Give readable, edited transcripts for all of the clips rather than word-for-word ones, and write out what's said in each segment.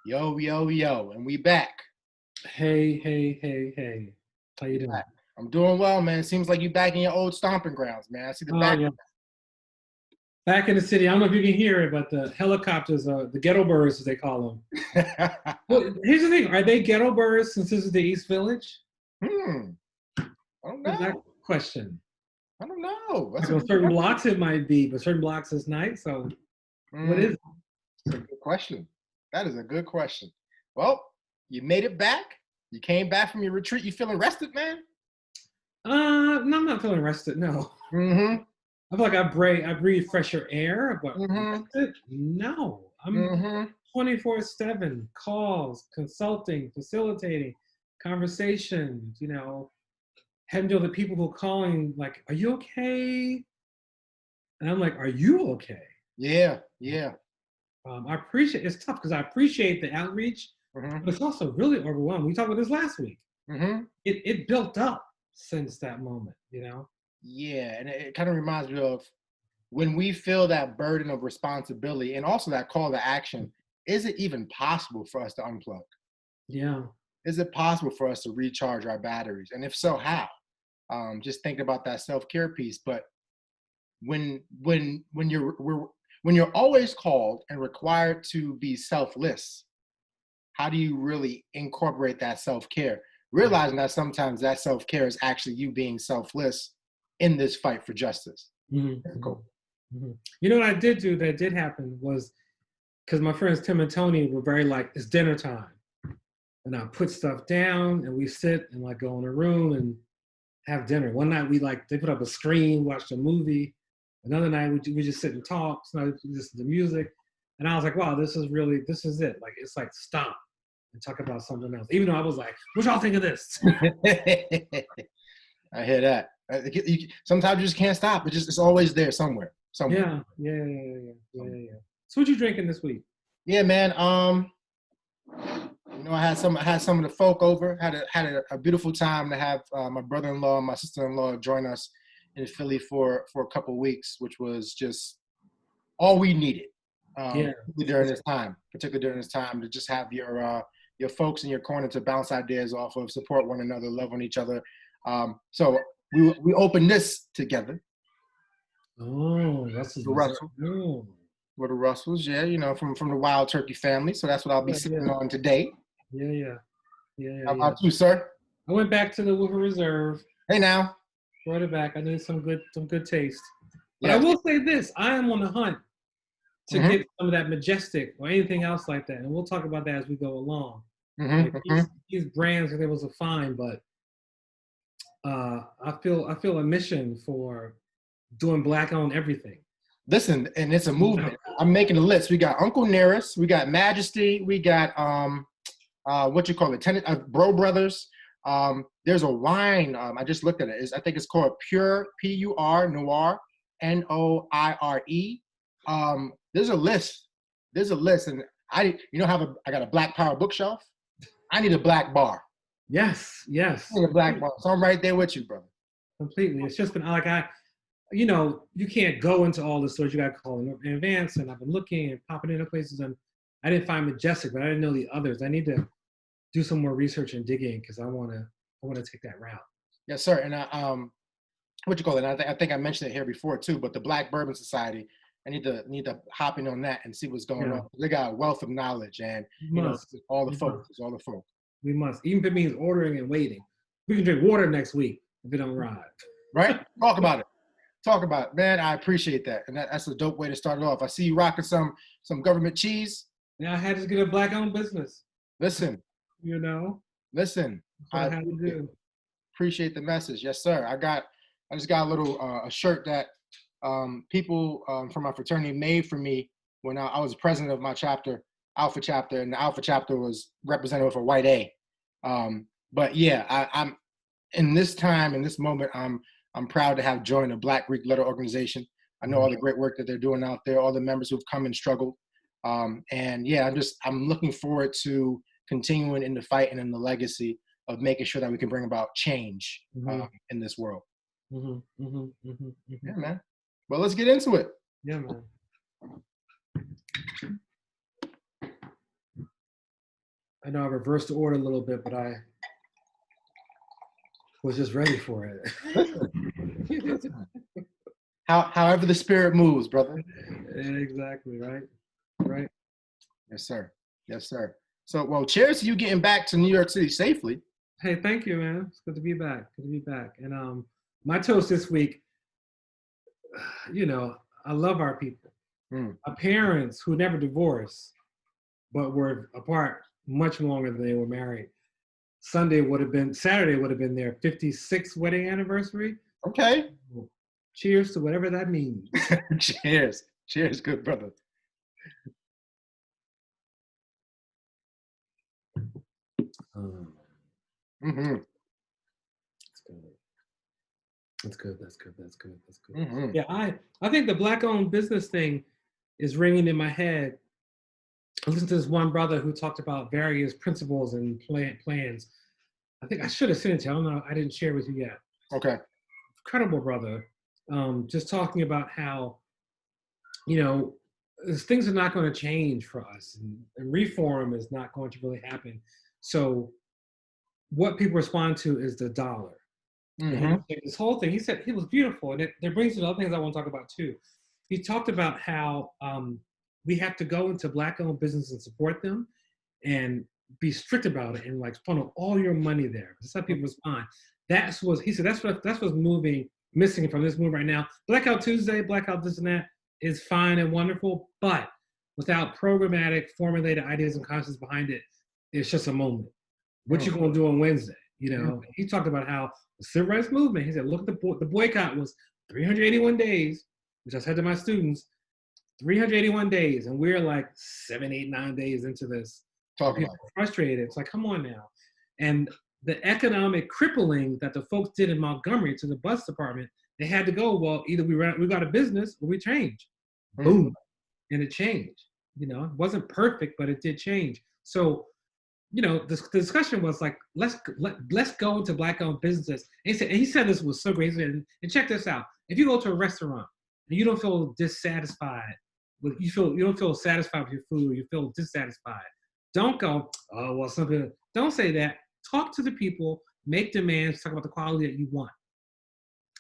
Yo, yo, yo, and we back. Hey, hey, hey, hey. How you We doing? back. I'm doing well, man. Seems like you back in your old stomping grounds, man. I see the Oh back. yeah. Back in the city. I don't know if you can hear it, but the helicopters are the ghetto birds, as they call them. Well, here's the thing: are they ghetto birds since this is the East Village? hmm. I don't Is that know. question? I don't know. That's Like a on good certain question. blocks, it might be, but certain blocks it's night. So what Mm, is it? that's a good question. That is a good question. Well, you made it back. You came back from your retreat. You feeling rested, man? No, I'm not feeling rested. No, Mm-hmm. I feel like I breathe fresher air, but Mm-hmm. rested? No, I'm Mm-hmm. 24/7 calls, consulting, facilitating, conversations. Having to deal with people who are calling like, "Are you okay?" And I'm like, "Are you okay?" Yeah, yeah. I appreciate it's tough because I appreciate the outreach, Mm-hmm. but it's also really overwhelming. We talked about this last week. Mm-hmm. It built up since that moment. Yeah, and it kind of reminds me of when we feel that burden of responsibility and also that call to action. Is it even possible for us to unplug? Yeah. Is it possible for us to recharge our batteries? And if so, how? Just think about that self-care piece. But when you're always called and required to be selfless, how do you really incorporate that self-care? Realizing that sometimes that self-care is actually you being selfless in this fight for justice. Mm-hmm. Difficult. Mm-hmm. You know what I did do that did happen was because my friends Tim and Tony were very like, it's dinner time. And I put stuff down and we sit and like go in a room and have dinner. One night they put up a screen, watched a movie. Another night we just sit and talk. So we listen to music. And I was like, wow, this is it. Like, it's like stop and talk about something else. Even though I was like, what y'all think of this? I hear that. Sometimes you just can't stop. It's always there somewhere. Somewhere. Yeah. So what you drinking this week? Yeah, man. I had some of the folk over. Had a beautiful time to have my brother-in-law and my sister-in-law join us in Philly for a couple of weeks, which was just all we needed. Yeah. Particularly during this time, to just have your folks in your corner to bounce ideas off of, support one another, love on each other. So we opened this together. Oh, Russell's The Reserve. Russell, Oh. with the Russells, yeah, from the Wild Turkey family. So that's what I'll be Yeah, sipping yeah, on today. yeah, yeah, yeah, How yeah. about you, sir? I went back to the Woodford Reserve, Hey now. brought it back. I need some good taste. But I Yes. will say this: I am on the hunt to Mm-hmm. get some of that Majestic or anything else like that, and we'll talk about that as we go along. Like Mm-hmm. these brands that was a fine, but I feel a mission for doing black owned everything. Listen, and it's a You know? movement. I'm making a list. We got Uncle Nearest, we got Majesty, we got what you call it, Bro Brothers. There's a wine. I just looked at it. I think it's called Pure Pur Noir Noire. There's a list. There's a list, and I got a Black Power bookshelf. I need a black bar. Yes, I yes, need a black bar. So I'm right there with you, brother. completely. It's just been like you can't go into all the stores. You got to call in advance, and I've been looking and popping into places, and I didn't find Majestic, but I didn't know the others. I need to do some more research and digging because I want to take that route. Yes, sir. And what you call it? I think I mentioned it here before too. But the Black Bourbon Society, I need to hop in on that and see what's going Yeah, on. They got a wealth of knowledge, and we must. all the We folk. must. It's all the folk. We must. Even if it means ordering and waiting, we can drink water next week if it don't arrive. Right? Talk about it. Talk about it, man. I appreciate that, and that's a dope way to start it off. I see you rocking some government cheese. Now I had to get a black-owned business. Listen, You know, listen. that's what I I had to do. appreciate the message. Yes, sir. I just got a little a shirt that people from my fraternity made for me when I was president of my chapter, Alpha chapter, and the Alpha chapter was representative for White A. But yeah, I'm in this time, in this moment, I'm proud to have joined the Black Greek Letter Organization. I know all the great work that they're doing out there, all the members who've come and struggled. And yeah, I'm looking forward to continuing in the fight and in the legacy of making sure that we can bring about change Mm-hmm, in this world. mm-hmm, mm-hmm, mm-hmm, mm-hmm. Yeah, man. Well, let's get into it. Yeah, man. I know I reversed the order a little bit, but I was just ready for it. Listen. However the spirit moves, brother. Exactly, right? Right. Yes, sir. Yes, sir. So, well, cheers to you getting back to New York City safely. Hey, thank you, man. It's good to be back. Good to be back. And my toast this week, you know, I love our people. Our parents who never divorced, but were apart much longer than they were married. Saturday would have been their 56th wedding anniversary. Okay. Cheers to whatever that means. Cheers. Cheers, good brother. Mm-hmm. That's good. Yeah, I think the Black-owned business thing is ringing in my head. I listened to this one brother who talked about various principles and plans. I think I should have sent it to you. I don't know. I didn't share with you yet. Okay. Incredible brother. Just talking about how, things are not going to change for us, and reform is not going to really happen. So what people respond to is the dollar. Mm-hmm. This whole thing, he said, it was beautiful. And it brings me to other things I want to talk about too. He talked about how we have to go into Black-owned business and support them and be strict about it and like funnel all your money there. That's how people respond. That's what's missing from this move right now. Blackout Tuesday, Blackout this and that is fine and wonderful, but without programmatic, formulated ideas and concepts behind it, it's just a moment. What you gonna do on Wednesday? He talked about how the civil rights movement, he said, look at the boycott was 381 days, which I said to my students, 381 days, and we're like 7, 8, 9 days into this. People are frustrated. It's like, come on now. And the economic crippling that the folks did in Montgomery to the bus department, they had to go, well, either we got a business or we change. Boom. And it changed. It wasn't perfect, but it did change. So, the discussion was like, let's go into Black-owned businesses. And he said this was so great. He said, and check this out. If you go to a restaurant and you don't feel dissatisfied, you don't feel satisfied with your food, you feel dissatisfied, don't go, oh, well, something. Don't say that. Talk to the people, make demands, talk about the quality that you want.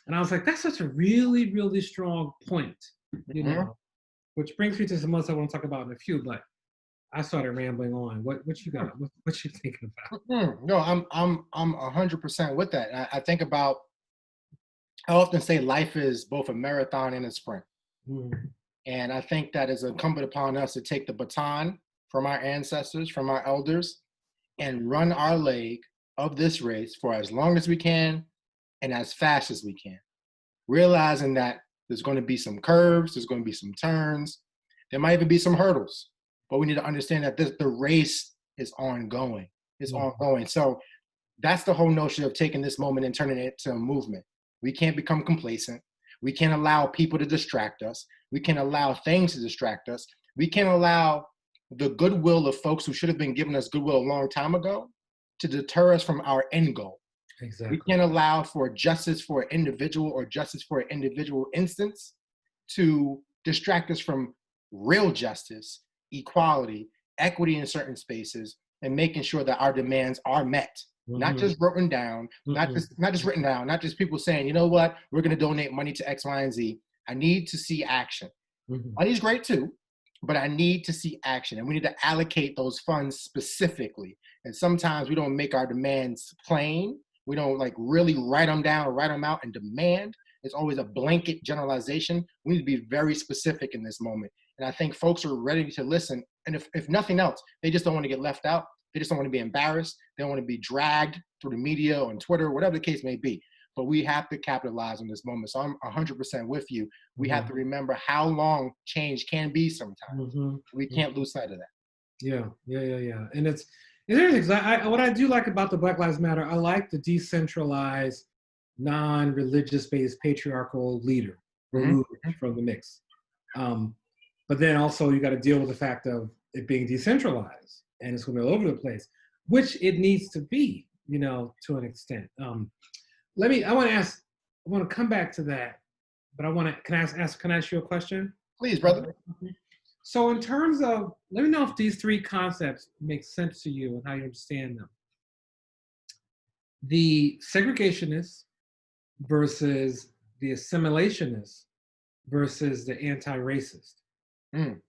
And I was like, that's such a really, really strong point, which brings me to some others I want to talk about in a few, but I started rambling on. What you got? What you thinking about? No, I'm 100% with that. I think about, I often say life is both a marathon and a sprint. And I think that it's incumbent upon us to take the baton from our ancestors, from our elders, and run our leg of this race for as long as we can and as fast as we can. Realizing that there's going to be some curves, there's going to be some turns, there might even be some hurdles. But we need to understand that the race is ongoing. It's ongoing. So that's the whole notion of taking this moment and turning it into a movement. We can't become complacent. We can't allow people to distract us. We can't allow things to distract us. We can't allow the goodwill of folks who should have been giving us goodwill a long time ago to deter us from our end goal. Exactly. We can't allow for justice for an individual or justice for an individual instance to distract us from real justice, equality, equity in certain spaces, and making sure that our demands are met. Not just written down, not just written down, not just people saying, you know what, we're going to donate money to X, Y, and Z. I need to see action. Money's great too, but I need to see action, and we need to allocate those funds specifically. And sometimes we don't make our demands plain. We don't like really write them down or write them out and demand. It's always a blanket generalization. We need to be very specific in this moment. And I think folks are ready to listen. And if nothing else, they just don't want to get left out. They just don't want to be embarrassed. They don't want to be dragged through the media, on Twitter, whatever the case may be. But we have to capitalize on this moment. So I'm 100% with you. We have to remember how long change can be sometimes. We can't lose sight of that. Yeah. And it's what I do like about the Black Lives Matter, I like the decentralized, non-religious based patriarchal leader removed from the mix. But then also you got to deal with the fact of it being decentralized and it's going to be all over the place, which it needs to be, to an extent. I want to come back to that, but can I ask you a question? Please, brother. So in terms of, let me know if these three concepts make sense to you and how you understand them. The segregationist versus the assimilationist versus the anti-racist. Mm.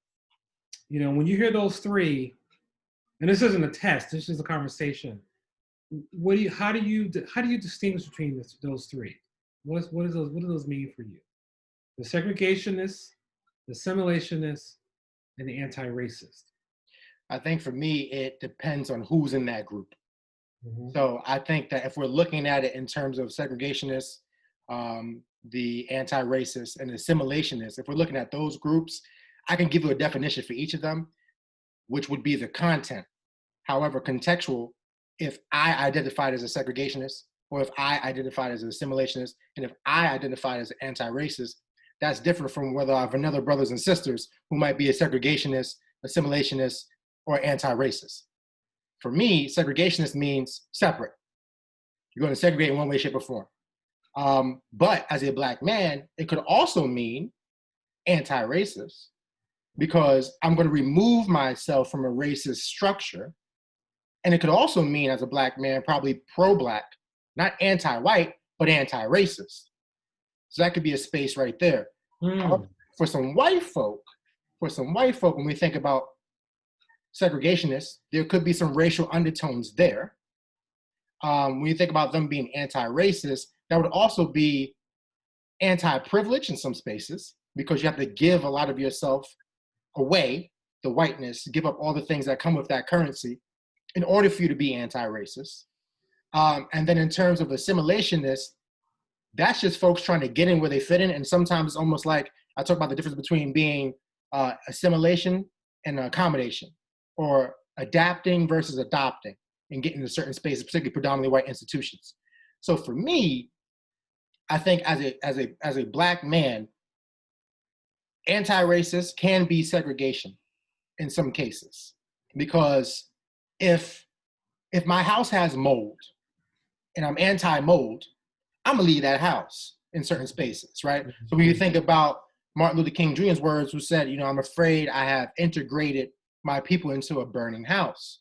You know, when you hear those three, and this isn't a test, this is a conversation. How do you distinguish between those three? What do those mean for you? The segregationist, the assimilationist, and the anti-racist. I think for me, it depends on who's in that group. Mm-hmm. So I think that if we're looking at it in terms of segregationists, the anti-racist, and the assimilationists, if we're looking at those groups, I can give you a definition for each of them, which would be the content. However, contextual, if I identified as a segregationist, or if I identified as an assimilationist, and if I identified as an anti-racist, that's different from whether I have another brothers and sisters who might be a segregationist, assimilationist, or anti-racist. For me, segregationist means separate. You're going to segregate in one way, shape, or form. But as a Black man, it could also mean anti-racist, because I'm going to remove myself from a racist structure. And it could also mean, as a Black man, probably pro-Black, not anti-white, but anti-racist. So that could be a space right there. Mm. For some white folk, when we think about segregationists, there could be some racial undertones there. When you think about them being anti-racist, that would also be anti-privilege in some spaces, because you have to give a lot of yourself away, the whiteness, give up all the things that come with that currency in order for you to be anti-racist. And then in terms of assimilationists, that's just folks trying to get in where they fit in. And sometimes it's almost like, I talk about the difference between being assimilation and accommodation, or adapting versus adopting and getting into certain spaces, particularly predominantly white institutions. So for me, I think as a Black man, anti-racist can be segregation in some cases, because if my house has mold and I'm anti-mold, I'm gonna leave that house in certain spaces, right? So when you think about Martin Luther King Jr.'s words, who said, I'm afraid I have integrated my people into a burning house.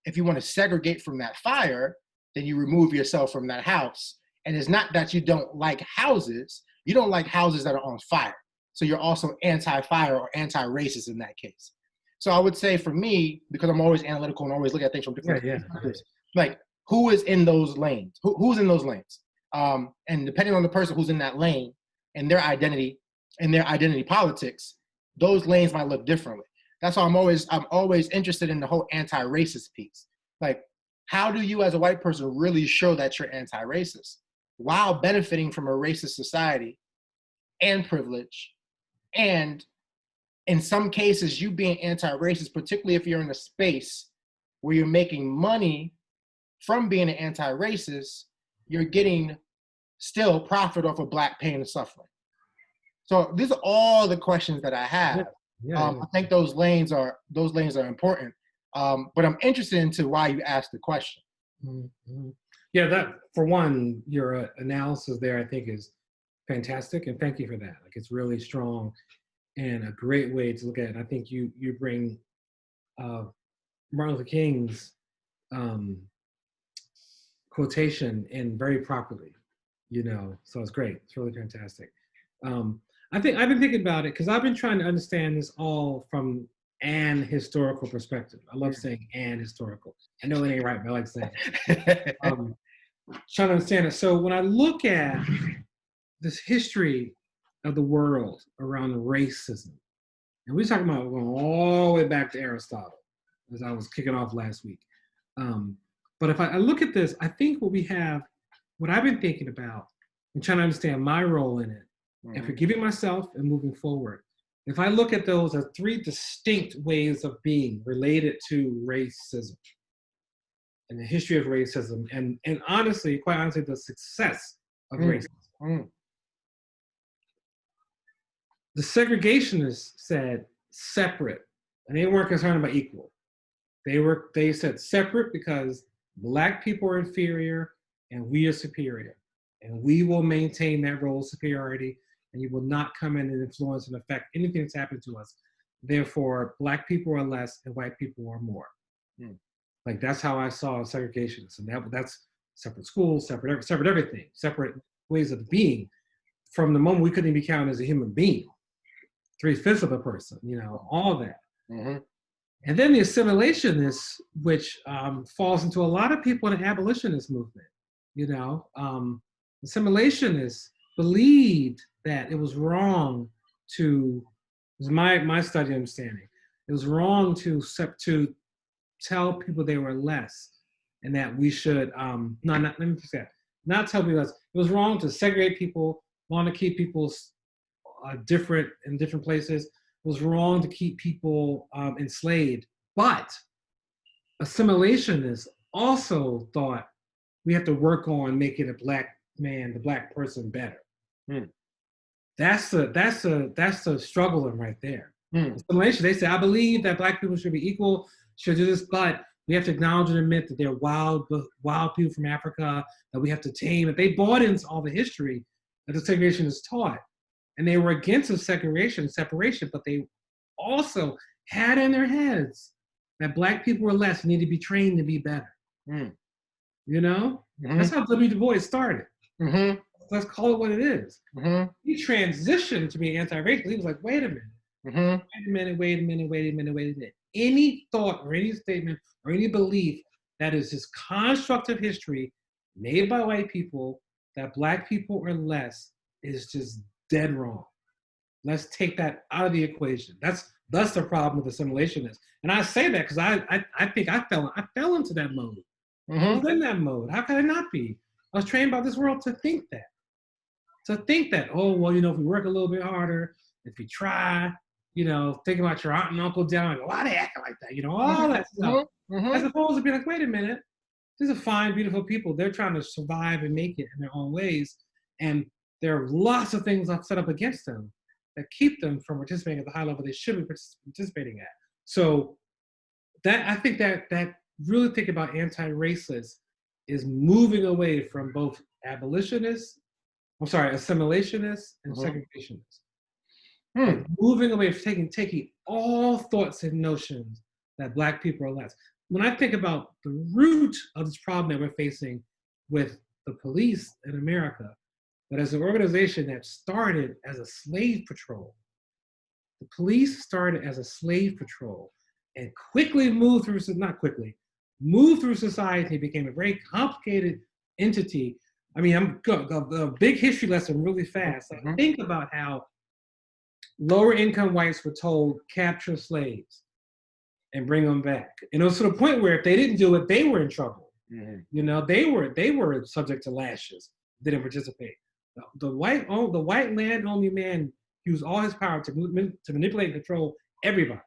If you want to segregate from that fire, then you remove yourself from that house. And it's not that you don't like houses, you don't like houses that are on fire. So you're also anti-fire or anti-racist in that case. So I would say for me, because I'm always analytical and always look at things from different perspectives, like who is in those lanes? Who's in those lanes? And depending on the person who's in that lane and their identity politics, those lanes might look differently. That's why I'm always interested in the whole anti-racist piece. Like, how do you as a white person really show that you're anti-racist while benefiting from a racist society and privilege, and in some cases you being anti-racist, particularly if you're in a space where you're making money from being an anti-racist, you're getting still profit off of Black pain and suffering. So these are all the questions that I have. I think those lanes are important. But I'm interested into why you asked the question. Mm-hmm. Yeah, that, for one, your analysis there, I think, is fantastic, and thank you for that. Like, it's really strong and a great way to look at it. I think you bring Martin Luther King's quotation in very properly, so it's great. It's really fantastic. I've been thinking about it because I've been trying to understand this all from an historical perspective. I love saying an historical. I know it ain't right, but I like saying it. Trying to understand it. So when I look at this history of the world around racism, and we're talking about going all the way back to Aristotle, as I was kicking off last week. But if I look at this, I think what I've been thinking about and trying to understand my role in it, and forgiving myself and moving forward. If I look at those as three distinct ways of being related to racism and the history of racism, and honestly, quite honestly, the success of racism. The segregationists said separate, and they weren't concerned about equal. They said separate because Black people are inferior and we are superior, and we will maintain that role of superiority, and you will not come in and influence and affect anything that's happened to us. therefore black people are less and white people are more. Hmm. Like that's how I saw segregationists, and that's separate schools, separate everything, separate ways of being. From the moment we couldn't even be counted as a human being, 3/5 of a person, all that. Mm-hmm. And then the assimilationists, which falls into a lot of people in the abolitionist movement. Assimilationists believed that it was wrong to, this is my study understanding, it was wrong to tell people they were less, and that we should let me fix that. Not tell people less. It was wrong to segregate people, wrong to keep people different in different places. It was wrong to keep people enslaved. But assimilationists also thought we have to work on making the black man, the black person better. Hmm. That's the struggling right there. Hmm. Assimilation, they say, I believe that black people should be equal, should do this, but we have to acknowledge and admit that they're wild people from Africa that we have to tame. If they bought into all the history that the segregation is taught, and they were against the separation, but they also had in their heads that black people were less, need to be trained to be better. Mm. Mm-hmm. That's how W. Du Bois started. Mm-hmm. Let's call it what it is. Mm-hmm. He transitioned to be anti-racist. He was like, wait a minute. Mm-hmm. Wait a minute. Any thought or any statement or any belief that is just constructive history made by white people that black people are less is just dead wrong. Let's take that out of the equation. That's the problem with assimilationists. And I say that because I think I fell into that mode. Mm-hmm. I was in that mode. How could I not be? I was trained by this world to think that. Oh, well, if we work a little bit harder, if we try, think about your aunt and uncle down, like, why they acting like that? All that stuff. Mm-hmm. As opposed to be like, wait a minute, these are fine, beautiful people. They're trying to survive and make it in their own ways. And there are lots of things set up against them that keep them from participating at the high level they should be participating at. So that I think that really think about anti-racist is moving away from both assimilationists and segregationists. Like moving away from taking all thoughts and notions that black people are less. When I think about the root of this problem that we're facing with the police in America, that as an organization that started as a slave patrol, the police started as a slave patrol and quickly moved through society, became a very complicated entity. I mean, I'm a big history lesson really fast. I think about how lower income whites were told capture slaves and bring them back. And it was to the point where if they didn't do it, they were in trouble. Mm-hmm. They were subject to lashes, didn't participate. The white land only man used all his power to manipulate and control everybody.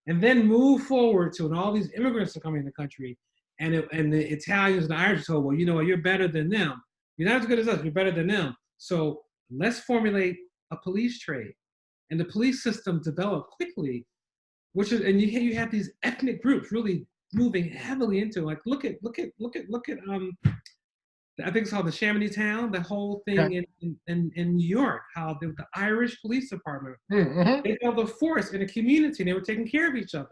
And then move forward to when all these immigrants are coming in the country, and the Italians and the Irish are told, well, you're better than them. You're not as good as us, you're better than them. So let's formulate a police trade. And the police system developed quickly, and you have these ethnic groups really moving heavily into, like, look at I think it's called the Chamonix Town, the whole thing in New York, how the Irish police department, they held a force in a community, and they were taking care of each other.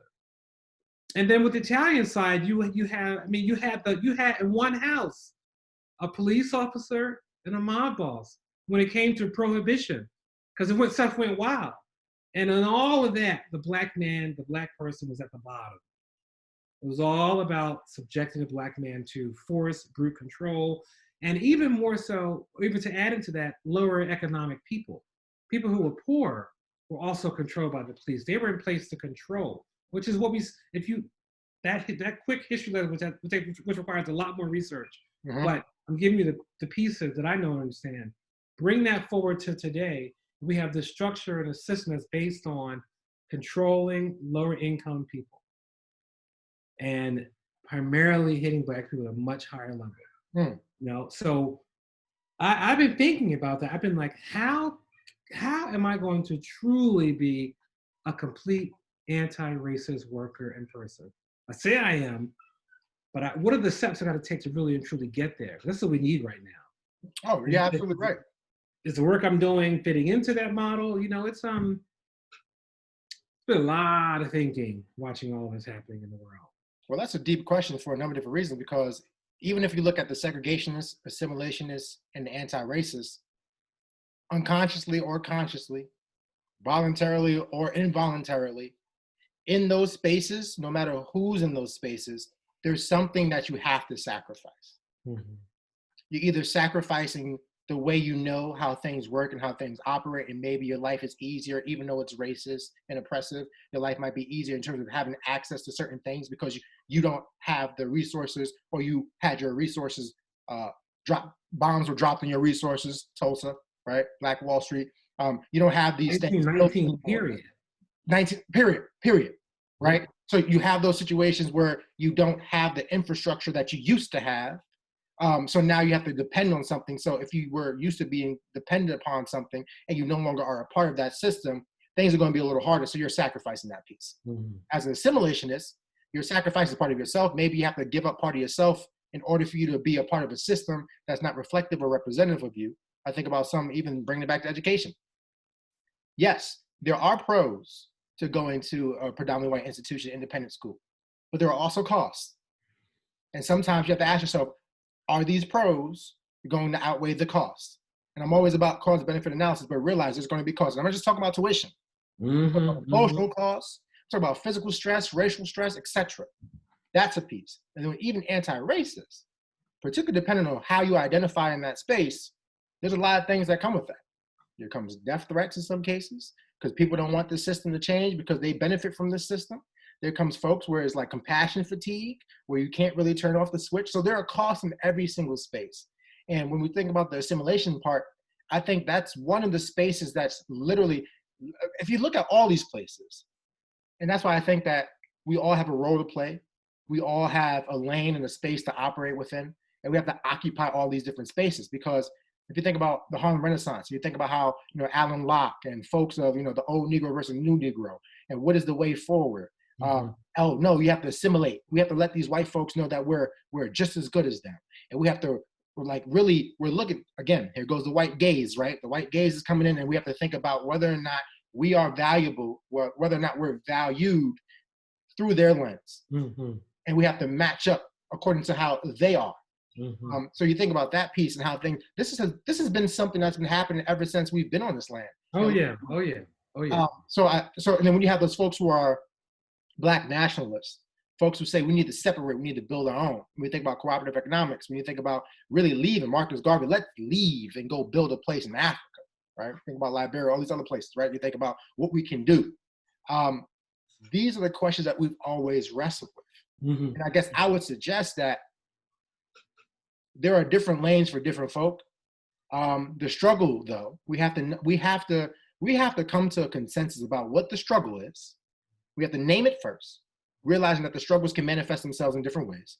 And then with the Italian side, you had in one house a police officer and a mob boss when it came to prohibition, because stuff went wild. And in all of that, the black person was at the bottom. It was all about subjecting the black man to force, brute control, and even more so, even to add into that, lower economic people. People who were poor were also controlled by the police. They were in place to control, which is what that quick history lesson, which requires a lot more research. Mm-hmm. But I'm giving you the pieces that I know and understand. Bring that forward to today. We have the structure and a system that's based on controlling lower income people, and primarily hitting black people at a much higher level. So I've been thinking about that. I've been like, how am I going to truly be a complete anti-racist worker and person? I say I am, but what are the steps I got to take to really and truly get there? That's what we need right now. Oh, yeah, absolutely right. Is the work I'm doing fitting into that model? been a lot of thinking watching all this happening in the world. Well, that's a deep question for a number of different reasons, because even if you look at the segregationists, assimilationists, and the anti-racists, unconsciously or consciously, voluntarily or involuntarily, in those spaces, no matter who's in those spaces, there's something that you have to sacrifice. Mm-hmm. You're either sacrificing the way you know how things work and how things operate, and maybe your life is easier, even though it's racist and oppressive. Your life might be easier in terms of having access to certain things because you don't have the resources, or you had your resources bombs were dropped on your resources, Tulsa, right? Black Wall Street. You don't have these things. 1919, period. 19, period, right? So you have those situations where you don't have the infrastructure that you used to have. So now you have to depend on something. So if you were used to being dependent upon something and you no longer are a part of that system, things are going to be a little harder. So you're sacrificing that piece. Mm-hmm. As an assimilationist, you're sacrificing part of yourself. Maybe you have to give up part of yourself in order for you to be a part of a system that's not reflective or representative of you. I think about some, even bringing it back to education. Yes, there are pros to going to a predominantly white institution, independent school, but there are also costs. And sometimes you have to ask yourself, are these pros going to outweigh the cost? And I'm always about cost-benefit analysis, but realize there's going to be costs. I'm not just talking about tuition. I'm talking about emotional costs, I'm talking about physical stress, racial stress, etc. That's a piece. And then even anti-racist, particularly depending on how you identify in that space, there's a lot of things that come with that. There comes death threats in some cases, because people don't want the system to change because they benefit from this system. There comes folks where it's like compassion fatigue, where you can't really turn off the switch. So there are costs in every single space. And when we think about the assimilation part, I think that's one of the spaces that's literally, if you look at all these places, and that's why I think that we all have a role to play. We all have a lane and a space to operate within, and we have to occupy all these different spaces. Because if you think about the Harlem Renaissance, you think about how, Alan Locke and folks of, the old Negro versus new Negro, and what is the way forward? Oh no, you have to assimilate. We have to let these white folks know that we're just as good as them, and we have to we're looking again. Here goes the white gaze, right? The white gaze is coming in, and we have to think about whether or not we are valuable, whether or not we're valued through their lens, and we have to match up according to how they are. So you think about that piece and how things. This has been something that's been happening ever since we've been on this land. Oh yeah. So and then when you have those folks who are Black nationalists, folks who say we need to separate, we need to build our own. When we think about cooperative economics, when you think about really leaving, Marcus Garvey, let's leave and go build a place in Africa, right? Think about Liberia, all these other places, right? You think about what we can do. These are the questions that we've always wrestled with. And I guess I would suggest that there are different lanes for different folk. The struggle, though, we have to come to a consensus about what the struggle is. We have to name it first, realizing that the struggles can manifest themselves in different ways.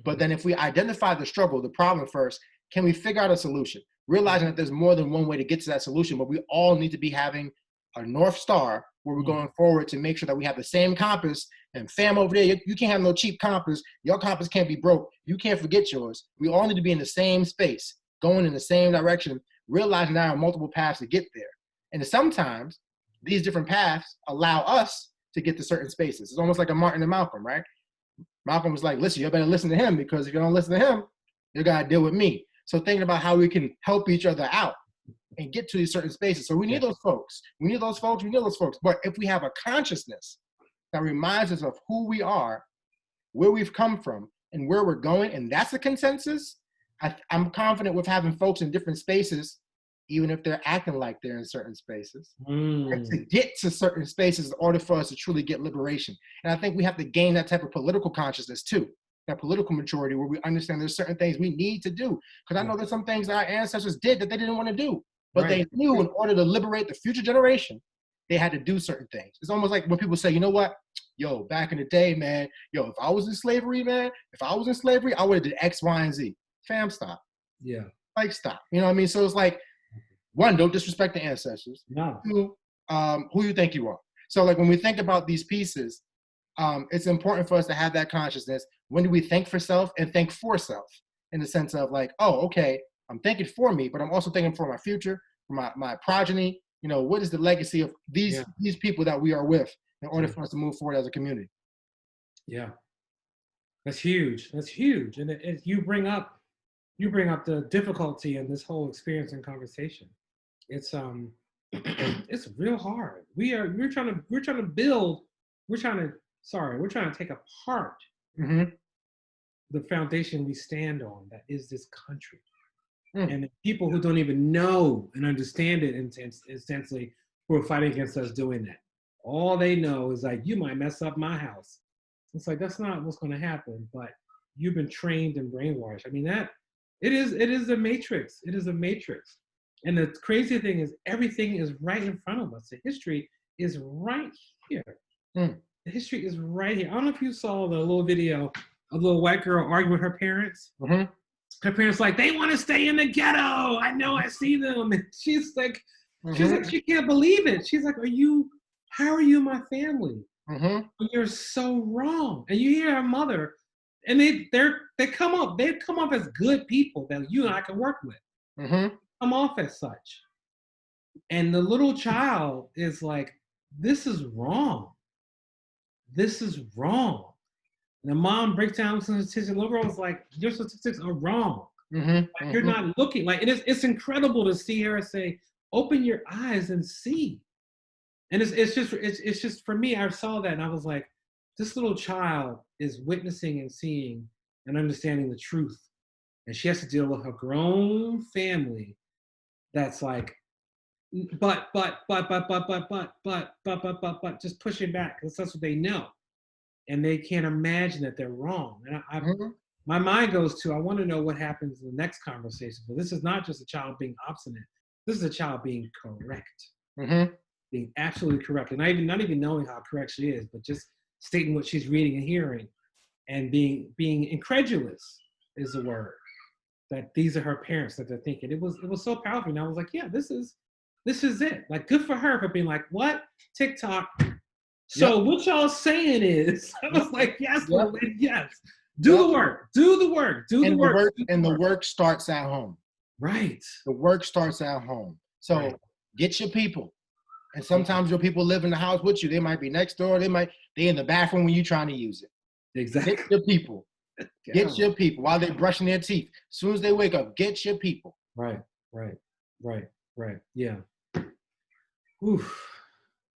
But then if we identify the struggle, the problem first, can we figure out a solution? Realizing that there's more than one way to get to that solution, but we all need to be having a North Star where we're going forward to make sure that we have the same compass. And fam over there, you can't have no cheap compass. Your compass can't be broke. You can't forget yours. We all need to be in the same space, going in the same direction, realizing there are multiple paths to get there. And sometimes these different paths allow us to get to certain spaces. It's almost like a Martin and Malcolm, right? Malcolm was like, listen, you better listen to him, because if you don't listen to him, you gotta deal with me. So thinking about how we can help each other out and get to these certain spaces. So we need those folks. We need those folks. But if we have a consciousness that reminds us of who we are, where we've come from, and where we're going, and that's a consensus, I'm confident with having folks in different spaces, even if they're acting like they're in certain spaces, and to get to certain spaces in order for us to truly get liberation. And I think we have to gain that type of political consciousness too, that political maturity where we understand there's certain things we need to do. Because I know there's some things our ancestors did that they didn't want to do, but they knew in order to liberate the future generation, they had to do certain things. It's almost like when people say, you know what, yo, back in the day, man, yo, if I was in slavery, I would have did X, Y, and Z. Fam, stop. Yeah. Like, stop. You know what I mean? So it's like, one, don't disrespect the ancestors. No. Two, who you think you are. So like when we think about these pieces, it's important for us to have that consciousness. When do we think for self and think for self? In the sense of like, oh, okay, I'm thinking for me, but I'm also thinking for my future, for my progeny. What is the legacy of these people that we are with? in order for us to move forward as a community. Yeah, that's huge. That's huge. And you bring up the difficulty in this whole experience and conversation. It's it's real hard. We're trying to build. We're trying to take apart the foundation we stand on, that is this country. And the people who don't even know and understand it, essentially, who are fighting against us doing that. All they know is like, you might mess up my house. It's like, that's not what's going to happen. But you've been trained and brainwashed. I mean, it is a matrix. It is a matrix. And the crazy thing is, everything is right in front of us. The history is right here. The history is right here. I don't know if you saw the little video of a little white girl arguing with her parents. Her parents like, they want to stay in the ghetto. I know, I see them. And she's like, she can't believe it. She's like, how are you my family? You're so wrong. And you hear her mother, and they come off as good people that you and I can work with. Come off as such. And the little child is like, this is wrong. This is wrong. And the mom breaks down statistics. The little girl was like, your statistics are wrong. Like, you're not looking. Like, it's incredible to see her say, open your eyes and see. And it's just for me, I saw that and I was like, this little child is witnessing and seeing and understanding the truth. And she has to deal with her grown family that's like, but, just pushing back, because that's what they know. And they can't imagine that they're wrong. And my mind goes to, I want to know what happens in the next conversation. But this is not just a child being obstinate. This is a child being correct. Being absolutely correct. And not even knowing how correct she is, but just stating what she's reading and hearing, and being incredulous is the word. That these are her parents that they're thinking. It was so powerful. And I was like, yeah, this is it. Like, good for her for being like, what? TikTok. So what y'all saying is, I was like, yes, yes. Do the work. Do the work. Do the work. And the work starts at home. Right. The work starts at home. So get your people. And sometimes your people live in the house with you. They might be next door. They in the bathroom when you're trying to use it. Exactly. Get your people. Get your people while they're brushing their teeth. As soon as they wake up, get your people. Right. Yeah. Oof.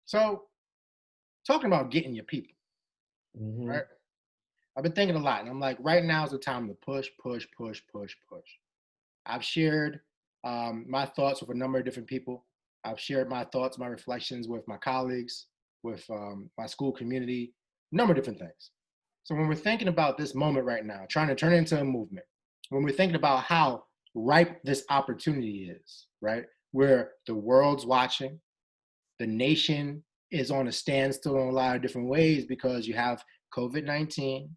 So, talking about getting your people, right? I've been thinking a lot, and I'm like, right now is the time to push. I've shared my thoughts with a number of different people. I've shared my thoughts, my reflections with my colleagues, with my school community, a number of different things. So when we're thinking about this moment right now, trying to turn it into a movement, when we're thinking about how ripe this opportunity is, right? Where the world's watching, the nation is on a standstill in a lot of different ways because you have COVID-19,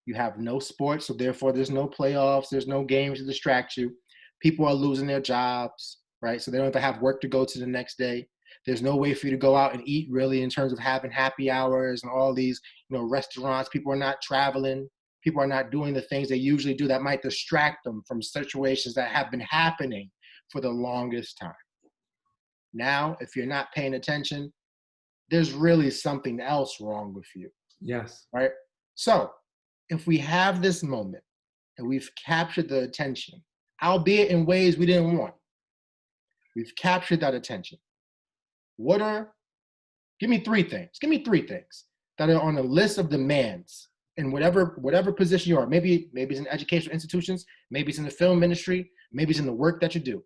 you have no sports, so therefore there's no playoffs, there's no games to distract you. People are losing their jobs, right? So they don't have work to go to the next day. There's no way for you to go out and eat really in terms of having happy hours and all these, restaurants. People are not traveling. People are not doing the things they usually do that might distract them from situations that have been happening for the longest time. Now, if you're not paying attention, there's really something else wrong with you. Yes. Right? So if we have this moment and we've captured the attention, albeit in ways we didn't want, we've captured that attention. Give me three things that are on the list of demands in whatever position you are. Maybe it's in educational institutions, maybe it's in the film industry, maybe it's in the work that you do.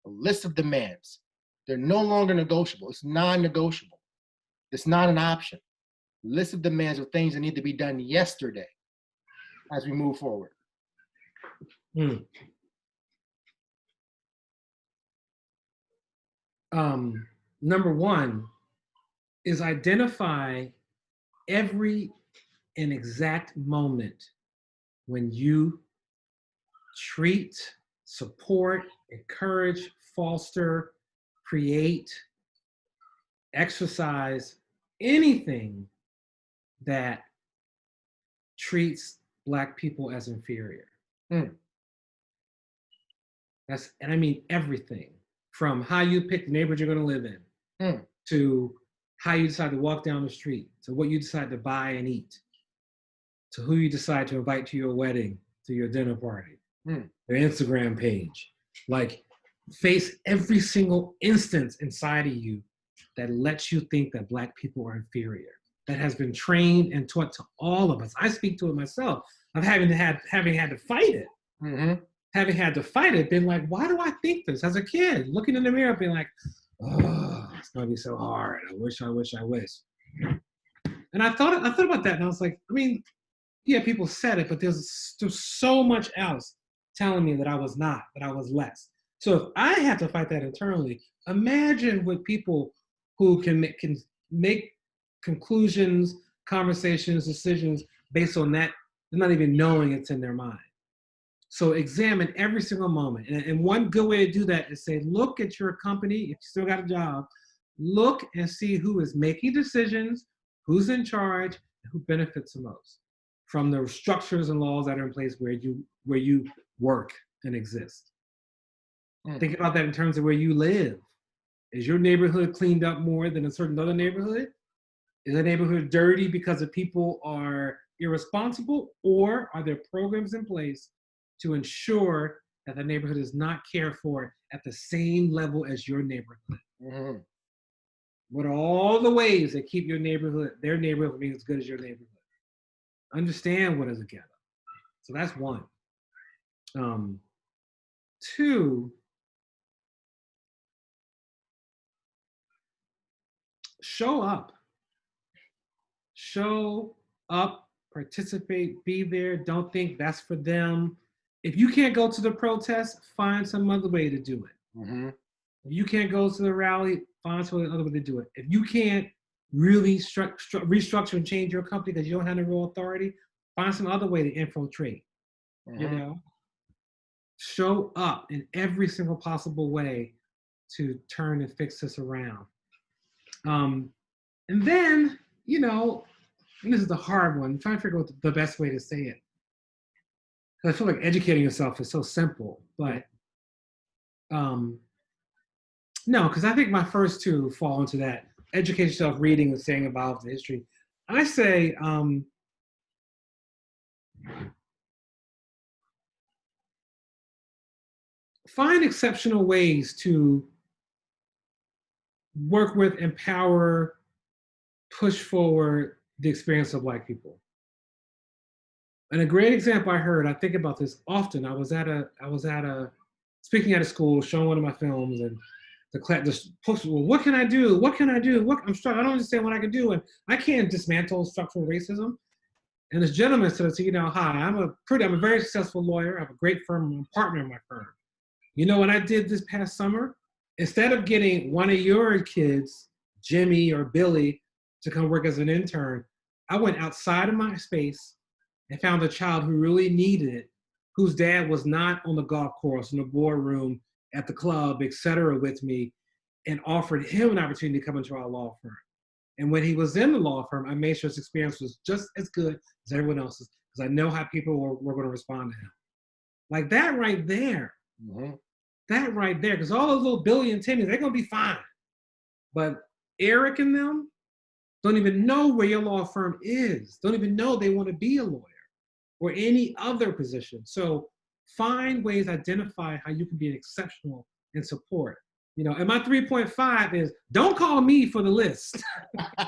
A list of demands. They're no longer negotiable. It's non-negotiable. It's not an option. A list of demands of things that need to be done yesterday as we move forward. Number one is identify every and exact moment when you treat, support, encourage, foster, create, exercise anything that treats Black people as inferior. And I mean everything, from how you pick the neighborhood you're going to live in, to how you decide to walk down the street, to what you decide to buy and eat, to who you decide to invite to your wedding, to your dinner party, your Instagram page. Like, face every single instance inside of you that lets you think that Black people are inferior, that has been trained and taught to all of us. I speak to it myself. Of having had to fight it. Having had to fight it, been like, why do I think this? As a kid, looking in the mirror, being like, oh, it's gonna be so hard. I wish. And I thought about that, and I was like, I mean, yeah, people said it, but there's so much else telling me that I was not, that I was less. So if I had to fight that internally, imagine what people who can make conclusions, conversations, decisions based on that, they're not even knowing it's in their mind. So examine every single moment. And one good way to do that is say, look at your company, if you still got a job, look and see who is making decisions, who's in charge, and who benefits the most from the structures and laws that are in place where you work and exist. Think about that in terms of where you live. Is your neighborhood cleaned up more than a certain other neighborhood? Is the neighborhood dirty because the people are irresponsible, or are there programs in place to ensure that the neighborhood is not cared for at the same level as your neighborhood? What are all the ways that keep your neighborhood, their neighborhood, being as good as your neighborhood? Understand what is together. So that's one. Two, show up. Show up, participate, be there. Don't think that's for them. If you can't go to the protest, find some other way to do it. If you can't go to the rally, find some other way to do it. If you can't really restructure and change your company because you don't have the real authority, find some other way to infiltrate. You know, show up in every single possible way to turn and fix this around. And then, you know, and this is the hard one, I'm trying to figure out the best way to say it. I feel like educating yourself is so simple, but no, because I think my first two fall into that. Educate yourself, reading and staying involved in history. I say, find exceptional ways to work with, empower, push forward the experience of Black people. And a great example I heard, I think about this often. I was speaking at a school, showing one of my films, and the post, well, what can I do? What can I do? I'm struggling. I don't understand what I can do, and I can't dismantle structural racism. And this gentleman said, you know, hi, I'm a very successful lawyer. I have a great firm. I'm a partner in my firm. You know what I did this past summer? Instead of getting one of your kids, Jimmy or Billy, to come work as an intern, I went outside of my space and found a child who really needed it, whose dad was not on the golf course, in the boardroom, at the club, et cetera, with me, and offered him an opportunity to come into our law firm. And when he was in the law firm, I made sure his experience was just as good as everyone else's, because I know how people were going to respond to him. Like that right there. That right there, because all those little Billy and Timmy, they're going to be fine. But Eric and them don't even know where your law firm is, don't even know they want to be a lawyer or any other position. So find ways, identify how you can be exceptional in support. You know, and my 3.5 is don't call me for the list.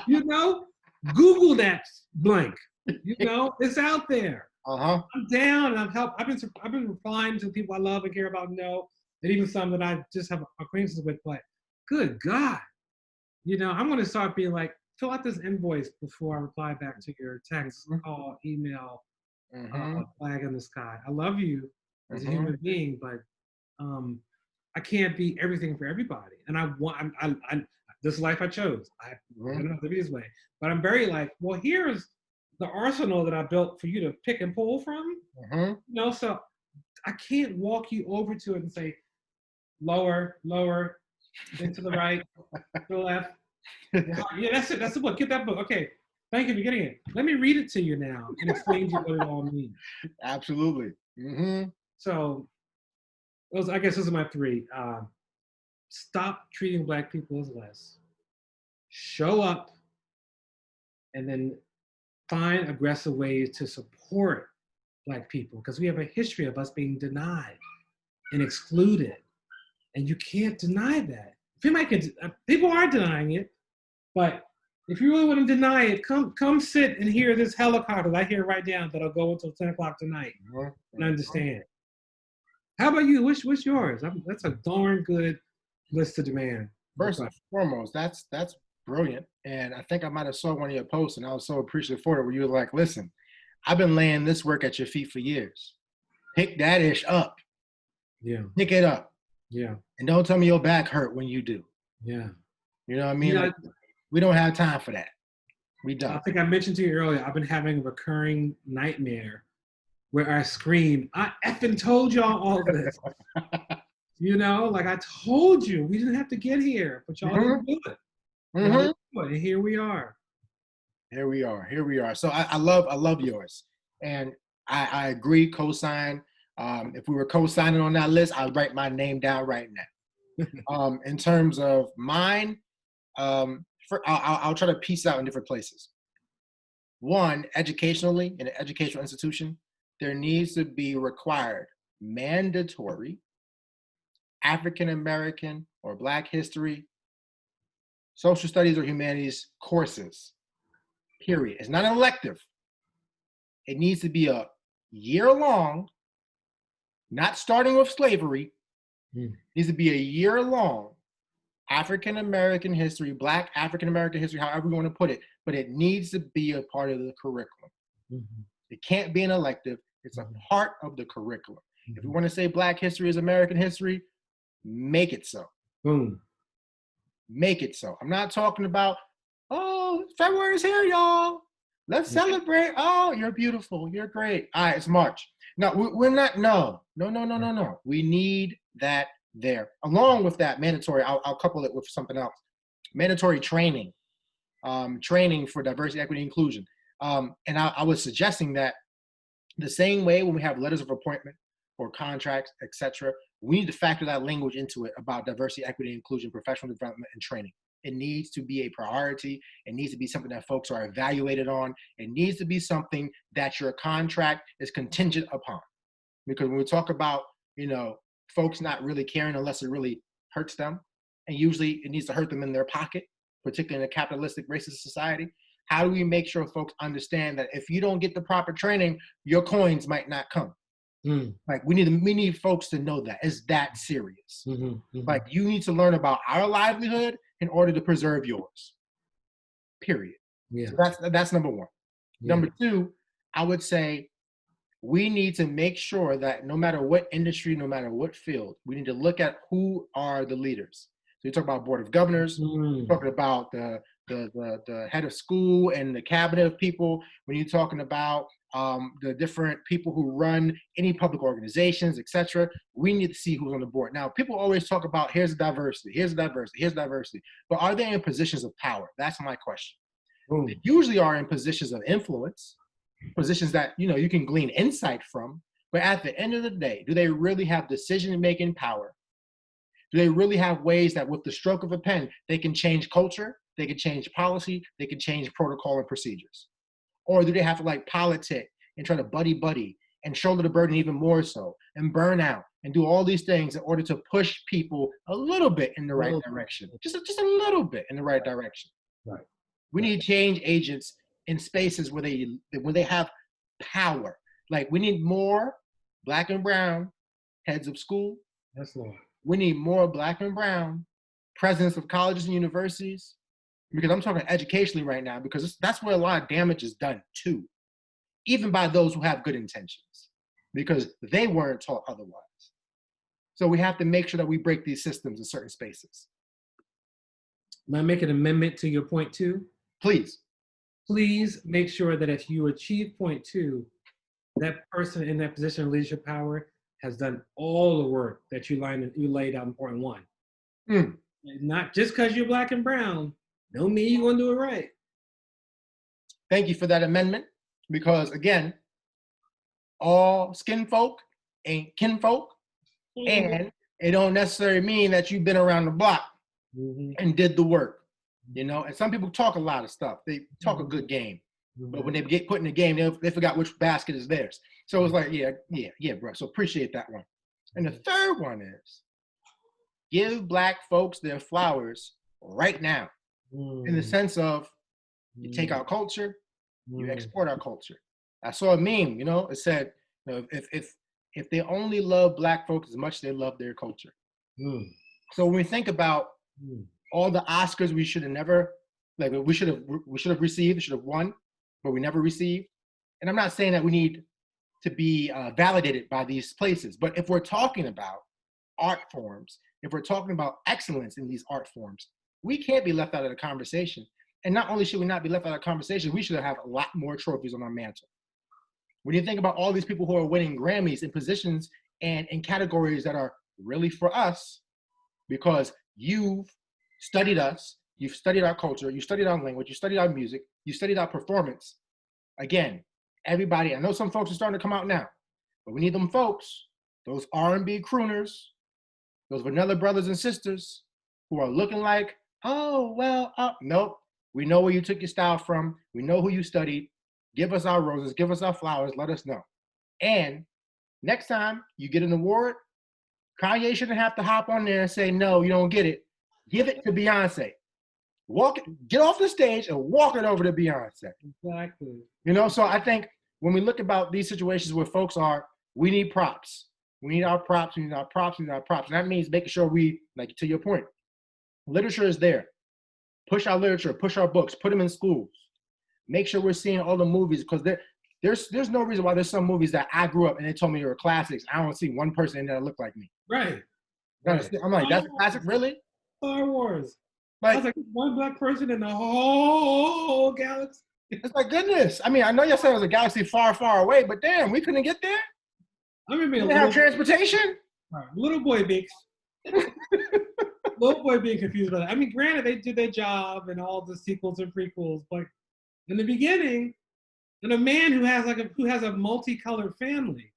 You know, Google that blank. You know, it's out there. I'm down, and I've been replying to people I love and care about, know, and even some that I just have acquaintances with. But good God, you know, I'm going to start being like, fill out this invoice before I reply back to your text, call, email, flag in the sky. I love you as a human being, but I can't be everything for everybody. And this life I chose. I don't have to be this way. But I'm very like, well, here's the arsenal that I built for you to pick and pull from. You know, so I can't walk you over to it and say, lower, then to the right, to the left. Yeah, that's it. That's the book. Get that book. Okay. Thank you for getting it. Let me read it to you now and explain to you what it all means. Absolutely. So I guess those are my three. Stop treating Black people as less. show up and then find aggressive ways to support Black people, because we have a history of us being denied and excluded. And you can't deny that. People are denying it, but if you really want to deny it, come sit and hear this helicopter I hear right now that'll go until 10 o'clock tonight and understand. How about you? What's yours? That's a darn good list to demand. First and foremost, that's brilliant. And I think I might have saw one of your posts, and I was so appreciative for it, where you were like, listen, I've been laying this work at your feet for years. Pick that ish up. Yeah. Pick it up. Yeah. And don't tell me your back hurt when you do. Yeah. You know what I mean? Like, we don't have time for that. We don't. I think I mentioned to you earlier, I've been having a recurring nightmare where I scream, I effing told y'all all this. You know, like I told you, we didn't have to get here, but y'all didn't do it. And here we are. Here we are. So I love yours. And I agree, co-sign. If we were co-signing on that list, I'd write my name down right now. In terms of mine, I'll try to piece out in different places. One, educationally, in an educational institution, there needs to be required, mandatory, African-American or Black history, social studies or humanities courses, period. It's not an elective. It needs to be a year-long, not starting with slavery. It needs to be a year-long African-American history, Black African-American history, however you want to put it, but it needs to be a part of the curriculum. It can't be an elective. It's a part of the curriculum. If you want to say Black history is American history, make it so. Make it so. I'm not talking about, oh, February's here, y'all. Let's celebrate. Oh, you're beautiful. You're great. All right, it's March. No, we're not. No. We need that there. Along with that, mandatory, I'll couple it with something else. Mandatory training. Training for diversity, equity, inclusion. And I was suggesting that the same way when we have letters of appointment or contracts, etc., we need to factor that language into it about diversity, equity, inclusion, professional development, and training. It needs to be a priority. It needs to be something that folks are evaluated on. It needs to be something that your contract is contingent upon. Because when we talk about, folks not really caring unless it really hurts them, and usually it needs to hurt them in their pocket, particularly in a capitalistic, racist society. How do we make sure folks understand that if you don't get the proper training, your coins might not come? Like we need folks to know that it's that serious. Like you need to learn about our livelihood in order to preserve yours. Period. Yeah. So that's number one. Yeah. Number two, I would say we need to make sure that no matter what industry, no matter what field, we need to look at who are the leaders. So you talk about board of governors, talking about the head of school and the cabinet of people. When you're talking about the different people who run any public organizations, etc., we need to see who's on the board. Now, people always talk about here's diversity, but are they in positions of power? That's my question. They usually are in positions of influence, positions that you can glean insight from. But at the end of the day, do they really have decision-making power? Do they really have ways that with the stroke of a pen, they can change culture, they can change policy, they can change protocol and procedures? Or do they have to politic and try to buddy and shoulder the burden even more so and burn out and do all these things in order to push people a little bit in the right direction? Just a little bit in the right direction. Right. We need change agents in spaces where they have power. Like we need more Black and brown heads of school. Yes, Lord. We need more Black and brown presidents of colleges and universities, because I'm talking educationally right now, because that's where a lot of damage is done too, even by those who have good intentions, because they weren't taught otherwise. So we have to make sure that we break these systems in certain spaces. May I make an amendment to your point two? Please. Please make sure that if you achieve point two, that person in that position of leadership power has done all the work that you laid out in point one. Not just because you're Black and brown, don't mean you're going to do it right. Thank you for that amendment, because again, all skin folk ain't kinfolk, and it don't necessarily mean that you've been around the block and did the work. you know. And some people talk a lot of stuff. They talk a good game, but when Mhm. they get put in the game, they forgot which basket is theirs. So it's like, yeah, bro. So appreciate that one. And the third one is give Black folks their flowers right now, in the Mm, sense of you take mm, our culture, you mm, export our culture. I saw a meme, you know, it said, you know, if they only love Black folks as much as they love their culture. mm, So when we think about mm. all the Oscars we should have never, like we should have received, should have won, but we never received. And I'm not saying that we need to be validated by these places, but if we're talking about art forms, if we're talking about excellence in these art forms, we can't be left out of the conversation. And not only should we not be left out of the conversation, we should have a lot more trophies on our mantle. When you think about all these people who are winning Grammys in positions and in categories that are really for us, because you've studied us, you've studied our culture, you studied our language, you studied our music, you studied our performance. Again, everybody, I know some folks are starting to come out now, but we need them folks, those R&B crooners, those vanilla brothers and sisters who are looking like, oh, well, nope. We know where you took your style from. We know who you studied. Give us our roses, give us our flowers, let us know. And next time you get an award, Kanye shouldn't have to hop on there and say, no, you don't get it. Give it to Beyonce. Get off the stage and walk it over to Beyonce. Exactly. You know, so I think when we look about these situations where folks are, we need props. We need our props, we need our props, we need our props. And that means making sure we, like to your point, literature is there. Push our literature, push our books, put them in schools. Make sure we're seeing all the movies, because there's no reason why there's some movies that I grew up and they told me they were classics. I don't see one person in there that looked like me. Right. Right. I'm like, that's a classic, really? Star Wars. I was Like, like, one Black person in the whole galaxy. it's like, goodness. I mean, I know y'all said it was a galaxy far, far away, but damn, we couldn't get there. I remember We being a didn't have transportation. little boy being confused about that. I mean, granted, they did their job and all the sequels and prequels, but in the beginning, and a man who has a multicolored family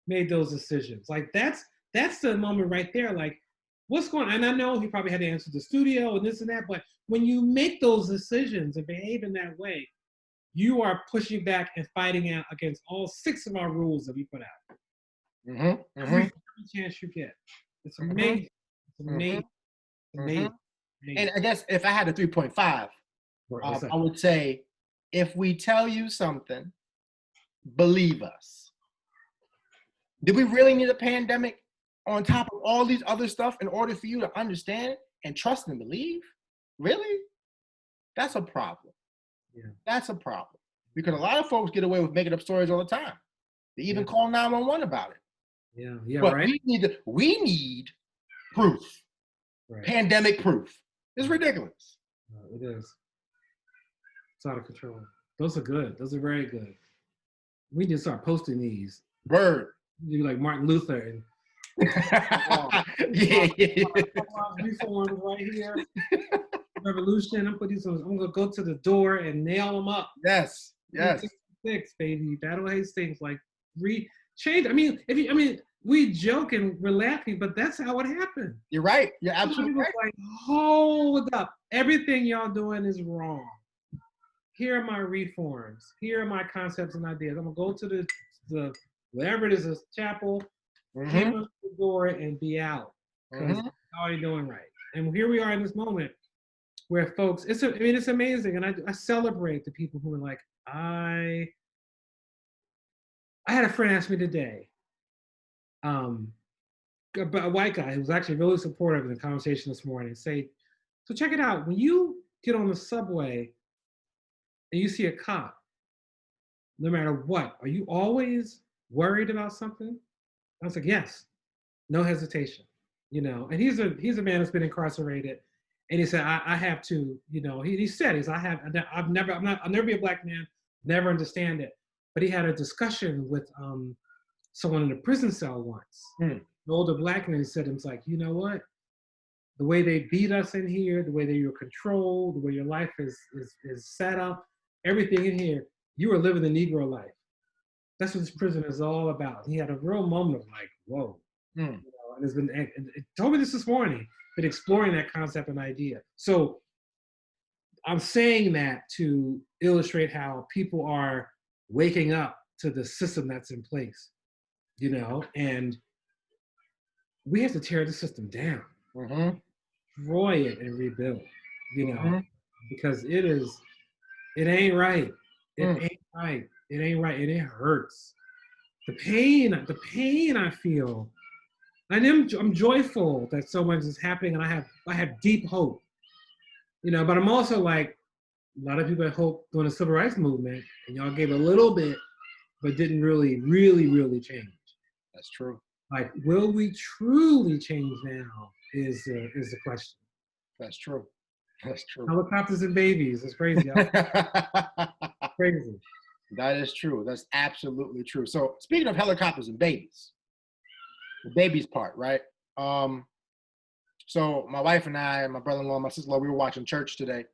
made those decisions. Like that's the moment right there. Like, what's going on? And I know he probably had to answer the studio and this and that, but when you make those decisions and behave in that way, you are pushing back and fighting out against all 6 of our rules that we put out. Every chance you get. It's amazing. It's amazing. It's amazing. And I guess if I had a 3.5, I would say, if we tell you something, believe us. Did we really need a pandemic on top of all these other stuff in order for you to understand and trust and believe? Really? That's a problem. Yeah. That's a problem. Because a lot of folks get away with making up stories all the time. They even call 911 about it. Yeah, yeah, but right. We need proof. Right. Pandemic proof. It's ridiculous. It is. It's out of control. Those are good. Those are very good. We need to start posting these. Word. You like Martin Luther and reforms right here. Revolution. I'm gonna go to the door and nail them up. Yes. Yes. 66, baby. Battle Hastings. Like change. I mean, we joke and we're laughing, but that's how it happened. You're right. You're absolutely right. Like, hold up. Everything y'all doing is wrong. Here are my reforms. Here are my concepts and ideas. I'm gonna go to the wherever it is, a chapel, came up the door and be out. Because how are you doing right? And here we are in this moment where folks, it's amazing. And I celebrate the people who are like, I had a friend ask me today, a white guy who was actually really supportive in the conversation this morning, say, so check it out. When you get on the subway and you see a cop, no matter what, are you always worried about something? I was like, yes, no hesitation, And he's a man that's been incarcerated, and he said, I have to, he said, I'll never be a Black man, never understand it. But he had a discussion with someone in a prison cell once, an older Black man. He said, it's like, you know what? The way they beat us in here, the way that you're controlled, the way your life is set up, everything in here, you are living the Negro life. That's what this prison is all about. He had a real moment of like, whoa. And it told me this morning, been exploring that concept and idea. So I'm saying that to illustrate how people are waking up to the system that's in place, and we have to tear the system down, Mm-hmm. destroy it, and rebuild, Mm-hmm. because it ain't right. It Mm. ain't right. It ain't right, and it hurts. The pain I feel, and I'm joyful that so much is happening, and I have deep hope, but I'm also like, a lot of people had hope during the civil rights movement, and y'all gave a little bit, but didn't really, really, really change. That's true. Like, will we truly change now? Is the question. That's true. That's true. Helicopters and babies. It's crazy. Crazy. That is true. That's absolutely true. So speaking of helicopters and babies, the babies part, right? So my wife and I, my brother-in-law, my sister-in-law, we were watching church today,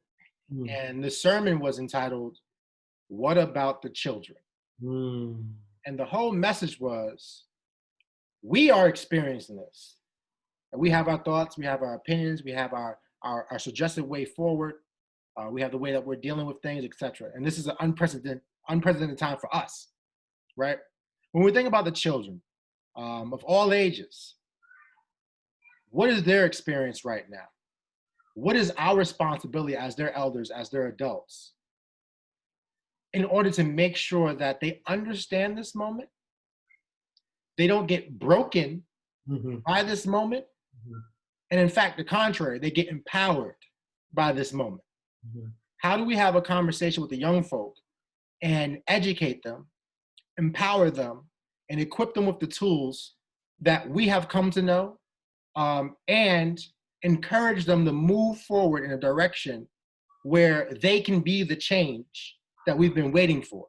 and the sermon was entitled, "What About the Children?" And the whole message was, we are experiencing this. And we have our thoughts, we have our opinions, we have our suggested way forward. We have the way that we're dealing with things, etc. And this is an unprecedented time for us, right? When we think about the children of all ages, what is their experience right now? What is our responsibility as their elders, as their adults, in order to make sure that they understand this moment, they don't get broken by this moment, and in fact, the contrary, they get empowered by this moment? How do we have a conversation with the young folk and educate them, empower them, and equip them with the tools that we have come to know, and encourage them to move forward in a direction where they can be the change that we've been waiting for?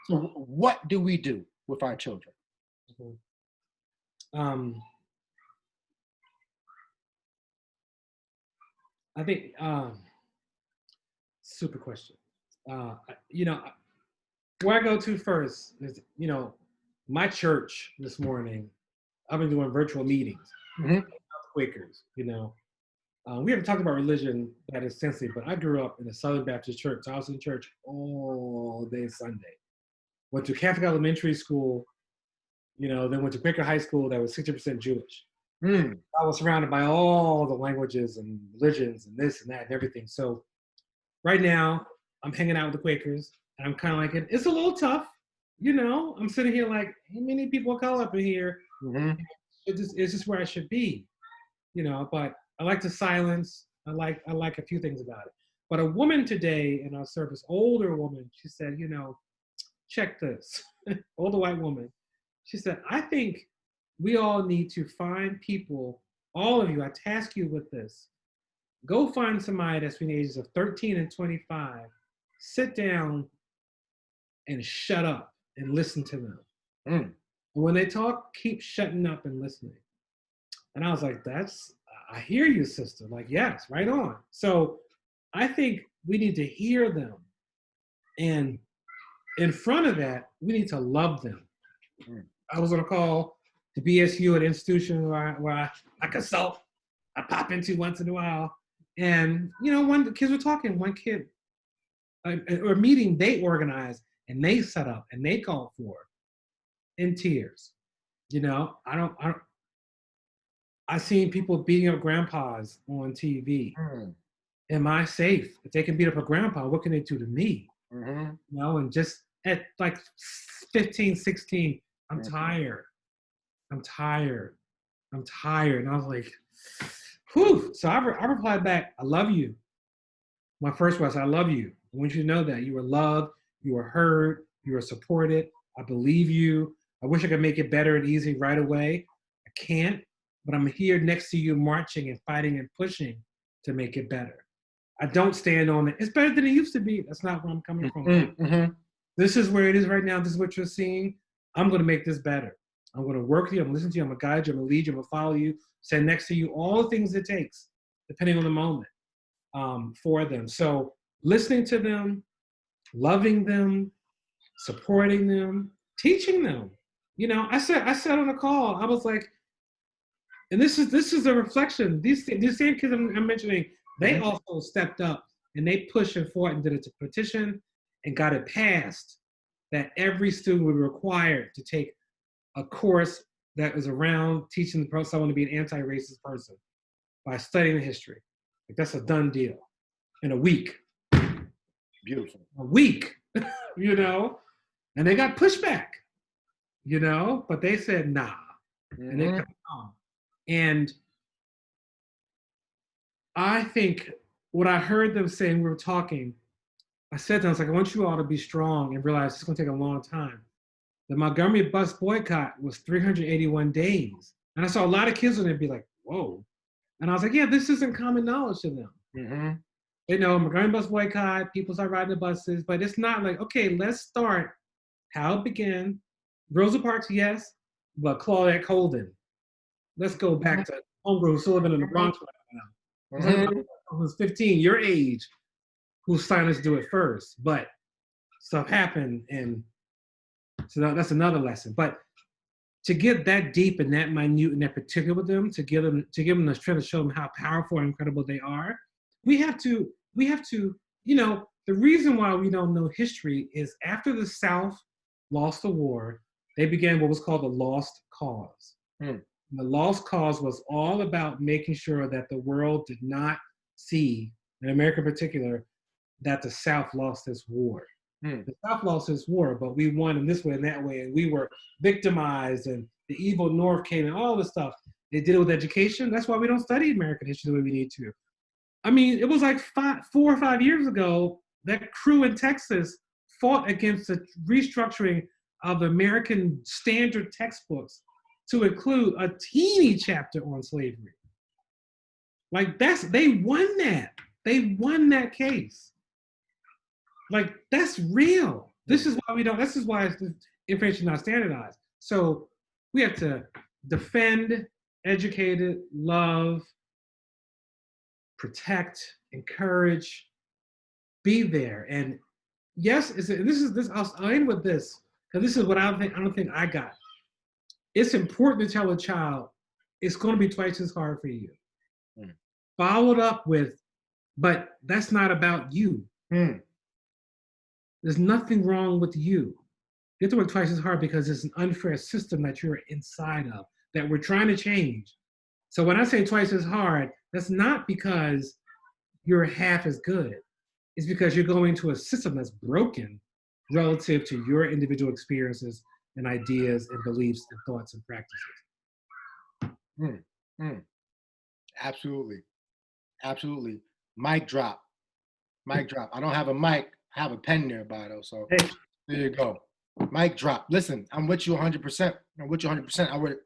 So what do we do with our children? I think, super question. Where I go to first is, my church this morning. I've been doing virtual meetings. Quakers, we haven't talked about religion that extensively, but I grew up in a Southern Baptist church. So I was in church all day Sunday. Went to Catholic elementary school, then went to Quaker high school that was 60% Jewish. I was surrounded by all the languages and religions and this and that and everything. So right now, I'm hanging out with the Quakers, and I'm kind of like, it's a little tough. I'm sitting here like, how many people call up in here? It's just where I should be, but I like the silence. I like a few things about it. But a woman today in our service, older woman, she said, check this. Older white woman. She said, I think we all need to find people, all of you, I task you with this. Go find somebody that's between the ages of 13 and 25, sit down and shut up and listen to them. And when they talk, keep shutting up and listening. And I was like, I hear you, sister. Like, yes, right on. So I think we need to hear them. And in front of that, we need to love them. I was on a call to BSU, an institution where I consult, I pop into once in a while. And, when the kids were talking, one kid, or a meeting they organized and they set up and they called for in tears. I seen people beating up grandpas on TV. Am I safe? If they can beat up a grandpa, what can they do to me? And just at like 15, 16, I'm tired. And I was like, whew. So I replied back, I love you. My first was, I love you. I want you to know that you were loved, you were heard, you were supported. I believe you. I wish I could make it better and easy right away. I can't, but I'm here next to you, marching and fighting and pushing to make it better. I don't stand on it. It's better than it used to be. That's not where I'm coming from. This is where it is right now. This is what you're seeing. I'm going to make this better. I'm going to work with you. I'm going to listen to you. I'm going to guide you. I'm going to lead you. I'm going to follow you. Stand next to you. All the things it takes, depending on the moment, for them. So listening to them, loving them, supporting them, teaching them. I said on a call, I was like, and this is a reflection. These same kids I'm mentioning, they also stepped up And they pushed and fought and did a petition and got it passed that every student would be required to take a course that was around teaching someone to be an anti-racist person by studying history. Like, that's a done deal in a week. Beautiful. A week, you know? And they got pushback, you know? But they said, nah. Mm-hmm. And they kept on. And I think what I heard them saying, we were talking, I said to them, I was like, I want you all to be strong and realize it's going to take a long time. The Montgomery bus boycott was 381 days. And I saw a lot of kids on there be like, whoa. And I was like, yeah, this isn't common knowledge to them. Mm-hmm. They know Montgomery bus boycott, people start riding the buses, but it's not like, okay, let's start how it began. Rosa Parks, yes, but Claudette Colvin. Let's go back to homegirl who's living in the Bronx right now. Mm-hmm. Who's 15, your age, who signed us to do it first. But stuff happened, and so that's another lesson. But to get that deep and that minute and that particular with them, to give them the strength to show them how powerful and incredible they are, we have to, you know, the reason why we don't know history is after the South lost the war, they began what was called the Lost Cause. The Lost Cause was all about making sure that the world did not see, in America in particular, that the South lost this war. The South lost this war, but we won in this way and that way, and we were victimized, and the evil North came, and all this stuff. They did it with education. That's why we don't study American history the way we need to. I mean, it was like 4 or 5 years ago that crew in Texas fought against the restructuring of American standard textbooks to include a teeny chapter on slavery. Like, they won that. They won that case. Like, that's real. This is why information is not standardized. So we have to defend, educate it, love, protect, encourage, be there. And yes, I'll end with this, because this is what I don't think I got. It's important to tell a child it's going to be twice as hard for you. Followed up with, but that's not about you. There's nothing wrong with you. You have to work twice as hard because it's an unfair system that you're inside of, that we're trying to change. So when I say twice as hard, that's not because you're half as good. It's because you're going to a system that's broken relative to your individual experiences and ideas and beliefs and thoughts and practices. Absolutely. Absolutely. Mic drop. Mic drop. I don't have a mic. I have a pen nearby, though. So hey, there you go. Mic drop. Listen, I'm with you 100%. I'm with you 100%. I would,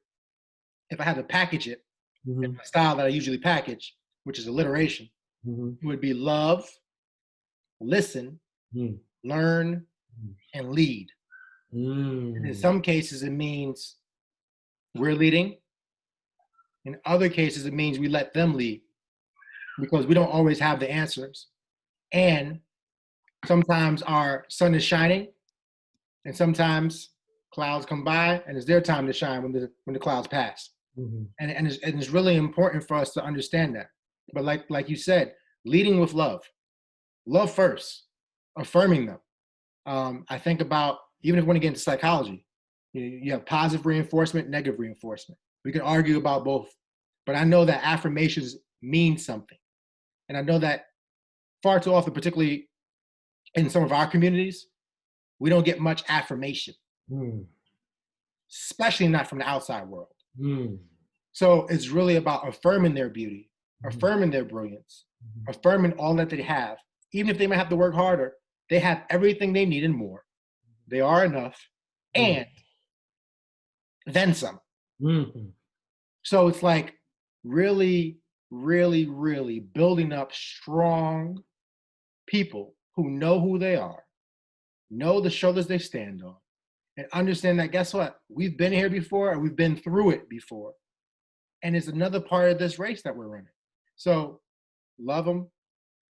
if I had to package it in the style that I usually package, which is alliteration, it would be love, listen, learn, and lead. And in some cases, it means we're leading. In other cases, it means we let them lead, because we don't always have the answers. And sometimes our sun is shining, and sometimes clouds come by, and it's their time to shine when the clouds pass. And it's really important for us to understand that. But like you said, leading with love first, affirming them. I think about, even if we want to get into psychology, you have positive reinforcement, negative reinforcement. We can argue about both, but I know that affirmations mean something. And I know that far too often, particularly in some of our communities, we don't get much affirmation, especially not from the outside world. So it's really about affirming their beauty, affirming their brilliance, affirming all that they have. Even if they might have to work harder, they have everything they need and more. They are enough, and then some. So it's like really, really, really building up strong people who know who they are, know the shoulders they stand on, and understand that, guess what? We've been here before, and we've been through it before. And it's another part of this race that we're running. So love them,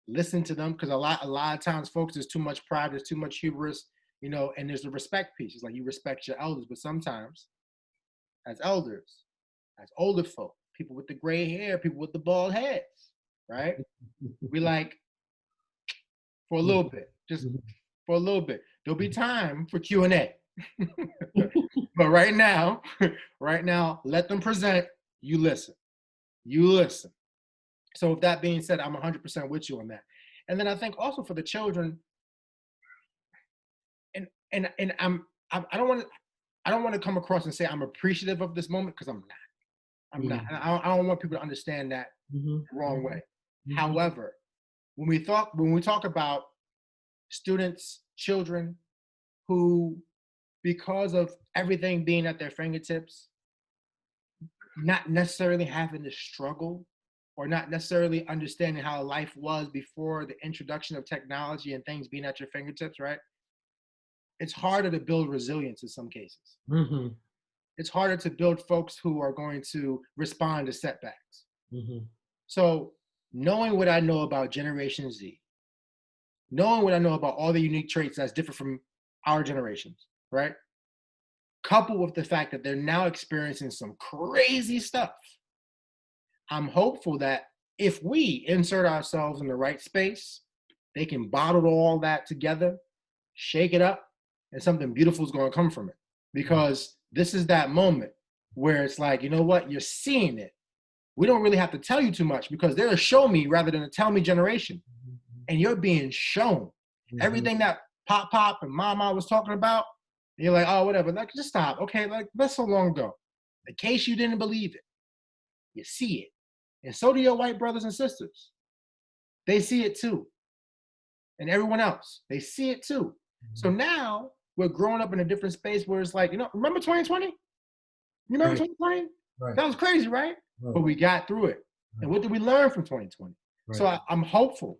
listen to them, because a lot of times, folks, there's too much pride, there's too much hubris, and there's the respect piece. It's like you respect your elders, but sometimes as elders, as older folk, people with the gray hair, people with the bald heads, right? We like, for a little bit, just for a little bit. There'll be time for Q&A. But right now, let them present, you listen. You listen. So with that being said, I'm 100% with you on that. And then I think also for the children, and I don't want to come across and say I'm appreciative of this moment, because I'm not. I'm not. I don't want people to understand that the wrong way. However, when we talk about students, children who, because of everything being at their fingertips, not necessarily having to struggle, or not necessarily understanding how life was before the introduction of technology and things being at your fingertips, right? It's harder to build resilience in some cases. It's harder to build folks who are going to respond to setbacks. So knowing what I know about Generation Z, knowing what I know about all the unique traits that's different from our generations, right? Coupled with the fact that they're now experiencing some crazy stuff, I'm hopeful that if we insert ourselves in the right space, they can bottle all that together, shake it up, and something beautiful is going to come from it. Because this is that moment where it's like, you know what, you're seeing it. We don't really have to tell you too much, because they're a show me rather than a tell me generation. And you're being shown everything that Pop and Mama was talking about. And you're like, oh, whatever, like, just stop. Okay, like, that's so long ago. In case you didn't believe it, you see it. And so do your white brothers and sisters. They see it too. And everyone else, they see it too. So now we're growing up in a different space where it's like, you know, remember 2020? You remember 2020? Right. That was crazy, right? But we got through it. And what did we learn from 2020? So I'm hopeful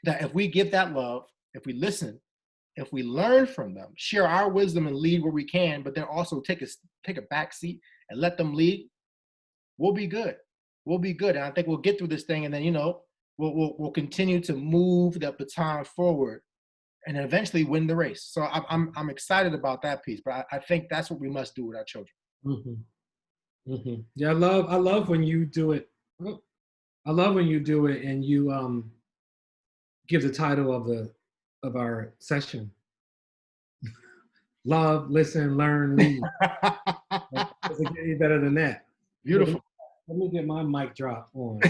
that if we give that love, if we listen, if we learn from them, share our wisdom and lead where we can, but then also take a back seat and let them lead, we'll be good. We'll be good. And I think we'll get through this thing, and then, you know, we'll continue to move the baton forward and eventually win the race. So I'm excited about that piece, but I think that's what we must do with our children. Yeah, I love when you do it. I love when you do it and you give the title of our session: Love, Listen, Learn, Lead. Does it get any better than that? Beautiful. Let me get my mic drop on.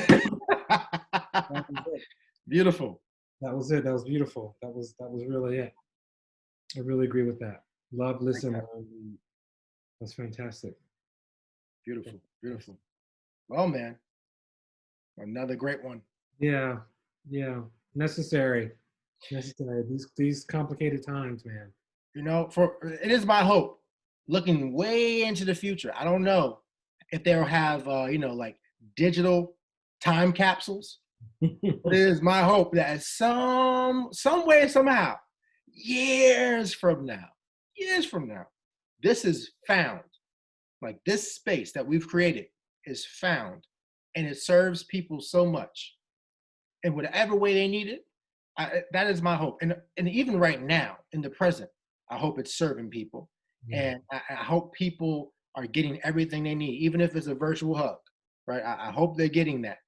Beautiful. That was it. That was beautiful. That was really it. I really agree with that. Love, listen, learn, lead. That's fantastic. Beautiful. Beautiful. Well, man, another great one. Yeah. Necessary. These complicated times, man. You know, it is my hope, looking way into the future. I don't know if they'll have you know, like digital time capsules. It is my hope that some way, somehow, years from now, this is found. Like, this space that we've created is found, and it serves people so much in whatever way they need it. That is my hope. And even right now, in the present, I hope it's serving people. And I hope people are getting everything they need, even if it's a virtual hug, right? I hope they're getting that.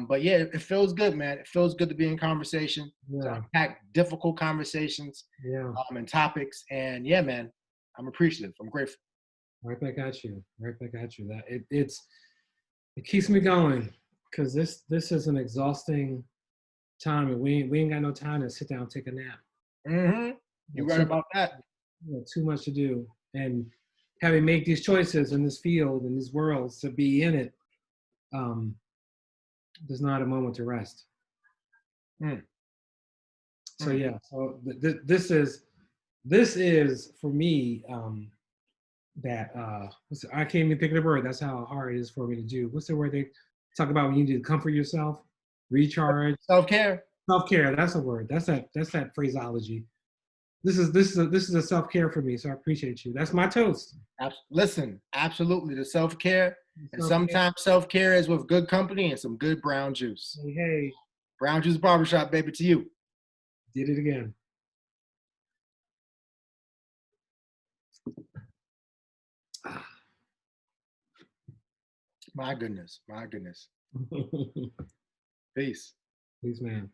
But yeah, it feels good, man. It feels good to be in conversation, to unpack difficult conversations and topics. And yeah, man, I'm appreciative. I'm grateful. Right back at you. That it keeps me going, because this is an exhausting time, and we ain't got no time to sit down and take a nap. You're right about that. Too much to do, and having make these choices in this field, in these worlds, to be in it, there's not a moment to rest. So yeah, so this is for me, that I can't even think of the word. That's how hard it is for me to do. What's the word they talk about when you need to comfort yourself, recharge? Self-care. That's a word. That's that phraseology. This is a self-care for me. So I appreciate you. That's my toast. Listen, absolutely, the self-care. And sometimes self-care is with good company and some good brown juice. Hey. Brown Juice Barbershop, baby, to you. Did it again. My goodness. Peace. Peace, man.